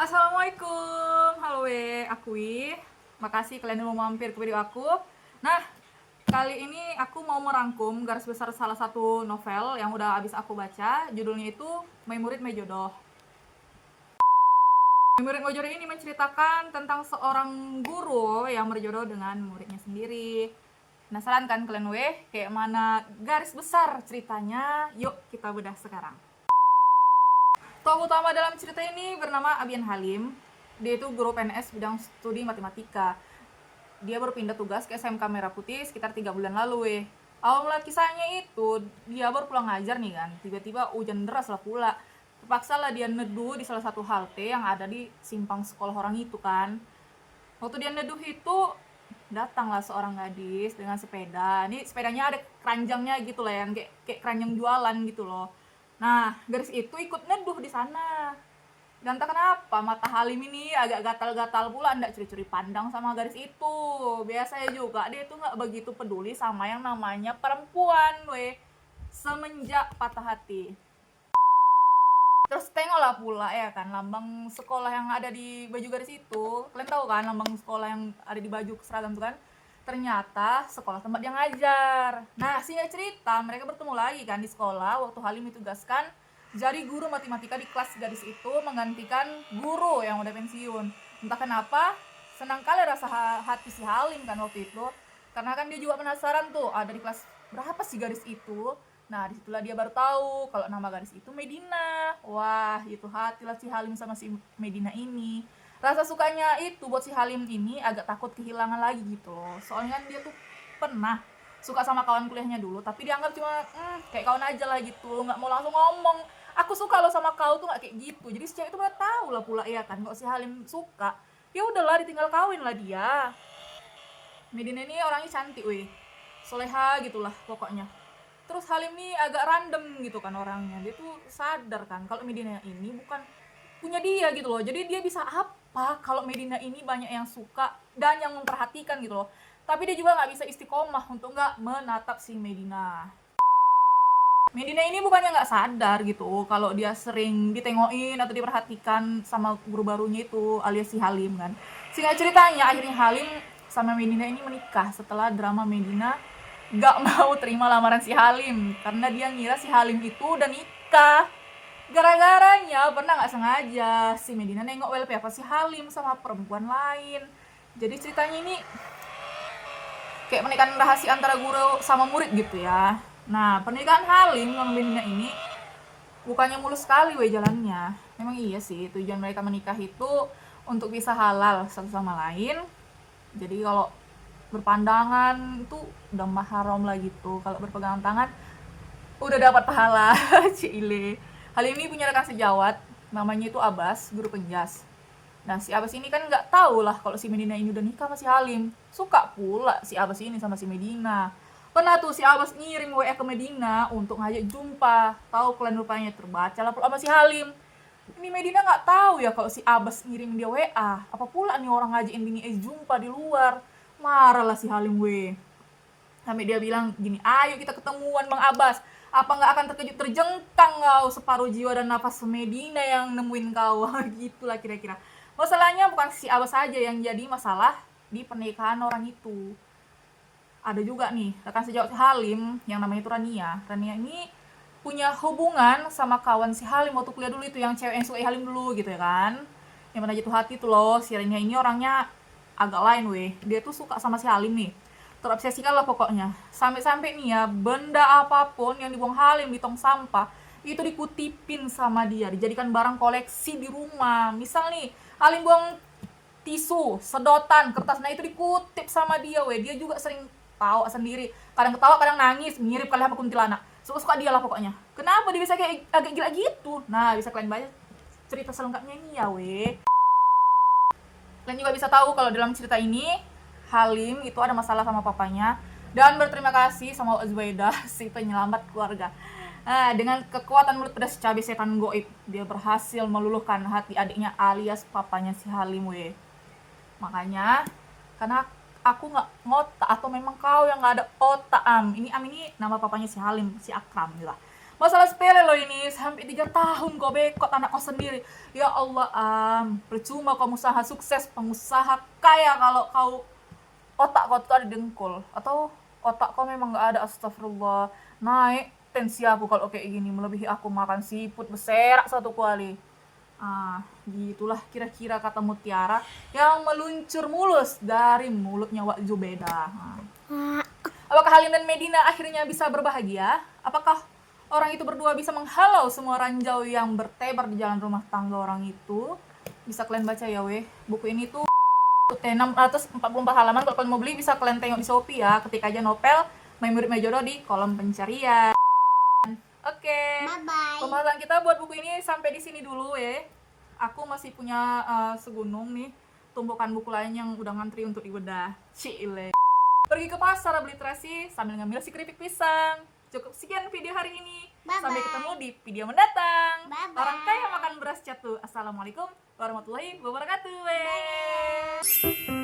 Assalamualaikum, halo aku Wi. Makasih kalian udah mau mampir ke video aku. Nah, kali ini aku mau merangkum garis besar salah satu novel yang udah habis aku baca. Judulnya itu My Murid My Jodoh. My Murid My Jodoh ini menceritakan tentang seorang guru yang berjodoh dengan muridnya sendiri. Penasaran kan kalian kayak mana garis besar ceritanya? Yuk kita bedah sekarang. Tokoh utama dalam cerita ini bernama Abian Halim. Dia itu guru PNS bidang studi matematika. Dia berpindah tugas ke SMK Merah Putih sekitar 3 bulan lalu. Awal mula kisahnya itu, dia baru pulang ngajar nih kan. Tiba-tiba hujan deras lah pula. Terpaksa lah dia neduh di salah satu halte yang ada di simpang sekolah orang itu kan. Waktu dia neduh itu, datanglah seorang gadis dengan sepeda. Ini sepedanya ada keranjangnya gitu lah, yang kayak keranjang jualan gitu loh. Nah, garis itu ikut neduh di sana. Dan tak kenapa mata Halim ini agak gatal-gatal pula, ndak curi-curi pandang sama garis itu. Biasanya juga dia itu nggak begitu peduli sama yang namanya perempuan, semenjak patah hati. Terus tengoklah pula ya kan lambang sekolah yang ada di baju garis itu. Kalian tahu kan lambang sekolah yang ada di baju seragam itu kan? Ternyata sekolah tempat dia ngajar. Nah, singkat cerita mereka bertemu lagi kan di sekolah waktu Halim ditugaskan jadi guru matematika di kelas garis itu menggantikan guru yang udah pensiun. Entah kenapa senang kali rasa hati si Halim kan waktu itu. Karena kan dia juga penasaran tuh ada di kelas berapa sih garis itu. Nah, disitulah dia baru tahu kalau nama garis itu Medina. Wah, itu hatilah si Halim sama si Medina ini. Rasa sukanya itu buat si Halim ini agak takut kehilangan lagi gitu loh. Soalnya kan dia tuh pernah suka sama kawan kuliahnya dulu, tapi dianggap cuma kayak kawan aja lah gitu. Nggak mau langsung ngomong, aku suka lo sama kau tuh nggak kayak gitu. Jadi si cewek itu udah tahu lah pula ya kan, kalau si Halim suka, ya udahlah ditinggal kawin lah dia. Medina ini orangnya cantik, soleha gitulah pokoknya. Terus Halim ini agak random gitu kan orangnya. Dia tuh sadar kan kalau Medina ini bukan punya dia gitu loh. Jadi dia bisa apa kalau Medina ini banyak yang suka dan yang memperhatikan gitu loh. Tapi dia juga nggak bisa istiqomah untuk nggak menatap si Medina. Medina ini bukannya nggak sadar gitu kalau dia sering ditengokin atau diperhatikan sama guru barunya itu alias si Halim kan. Singkat ceritanya akhirnya Halim sama Medina ini menikah setelah drama Medina nggak mau terima lamaran si Halim karena dia ngira si Halim itu udah nikah. Gara-garanya pernah nggak sengaja si Medina nengok WLP apa si Halim sama perempuan lain. Jadi ceritanya ini kayak pernikahan rahasia antara guru sama murid gitu ya. Nah, pernikahan Halim sama Medina ini bukannya mulus sekali jalannya. Memang iya sih, tujuan mereka menikah itu untuk bisa halal satu sama lain. Jadi kalau berpandangan itu udah haram lah gitu. Kalau berpegangan tangan udah dapat pahala. Cile. Halim ini punya rekan sejawat, namanya itu Abbas, guru penjas. Nah, si Abbas ini kan nggak tahu lah kalau si Medina ini udah nikah sama si Halim. Suka pula si Abbas ini sama si Medina. Pernah tuh si Abbas ngirim WA ke Medina untuk ngajak jumpa. Tahu kalian rupanya terbaca lah sama si Halim. Ini Medina nggak tahu ya kalau si Abbas ngirim dia WA. Apa pula nih orang ngajakin bini jumpa di luar. Marah lah si Halim Sampai dia bilang gini, ayo kita ketemuan Bang Abbas. Apa nggak akan terkejut terjengkang kau separuh jiwa dan nafas Medina yang nemuin kau. Gitulah kira-kira. Masalahnya bukan si Abbas saja yang jadi masalah di pernikahan orang itu. Ada juga nih rekan sejawat si Halim yang namanya itu Rania. Rania ini punya hubungan sama kawan si Halim waktu kuliah dulu itu, yang cewek yang suka Halim dulu gitu ya kan. Yang pernah jatuh hati tuh loh. Si Rania ini orangnya agak lain Dia tuh suka sama si Halim nih. Terobsesikan lah pokoknya. Sampai-sampai nih ya, benda apapun yang dibuang Halim di tong sampah itu dikutipin sama dia, dijadikan barang koleksi di rumah. Misal nih, Halim buang tisu, sedotan, kertas, nah itu dikutip sama dia Dia juga sering tawa sendiri, kadang ketawa kadang nangis, mirip kali sama kuntilanak. Suka-suka dia lah pokoknya. Kenapa dia bisa kayak agak gila gitu? Nah, bisa kalian baca cerita selengkapnya ini ya Kalian juga bisa tahu kalau dalam cerita ini Halim itu ada masalah sama papanya dan berterima kasih sama Azwaidah si penyelamat keluarga. Nah, dengan kekuatan mulut pedas cabai setan goib, dia berhasil meluluhkan hati adiknya alias papanya si Halim Makanya karena aku nggak ngotak atau memang kau yang nggak ada otak Ini Am ini nama papanya si Halim, si Akram gitu lah. Masalah sepele loh ini, sampai 3 tahun kau bekot anak kau sendiri. Ya Allah, percuma kau usaha sukses, pengusaha kaya kalau kau otak kau tuh ada dengkul. Atau otak kau memang gak ada, astagfirullah. Naik tensi aku kalau kayak gini, melebihi aku makan siput beserak satu kali. Gitulah kira-kira kata mutiara yang meluncur mulus dari mulutnya Wak Zubeda. Apakah Halim dan Medina akhirnya bisa berbahagia? Apakah orang itu berdua bisa menghalau semua ranjau yang bertebar di jalan rumah tangga orang itu? Bisa kalian baca ya weh. Buku ini tuh 644 halaman. Kalau kalian mau beli bisa kalian tengok di Shopee ya. Ketik aja novel My Murid My Jodoh di kolom pencarian. Oke. Bye-bye. Pembahasan kita buat buku ini sampai di sini dulu ya. Aku masih punya segunung nih tumpukan buku lain yang udah ngantri untuk dibedah. Cile. Pergi ke pasar beli terasi sambil ngambil si keripik pisang. Cukup sekian video hari ini. Bye-bye. Sampai ketemu di video mendatang. Bye-bye. Orang kaya makan beras catu. Assalamualaikum warahmatullahi wabarakatuh. Bye.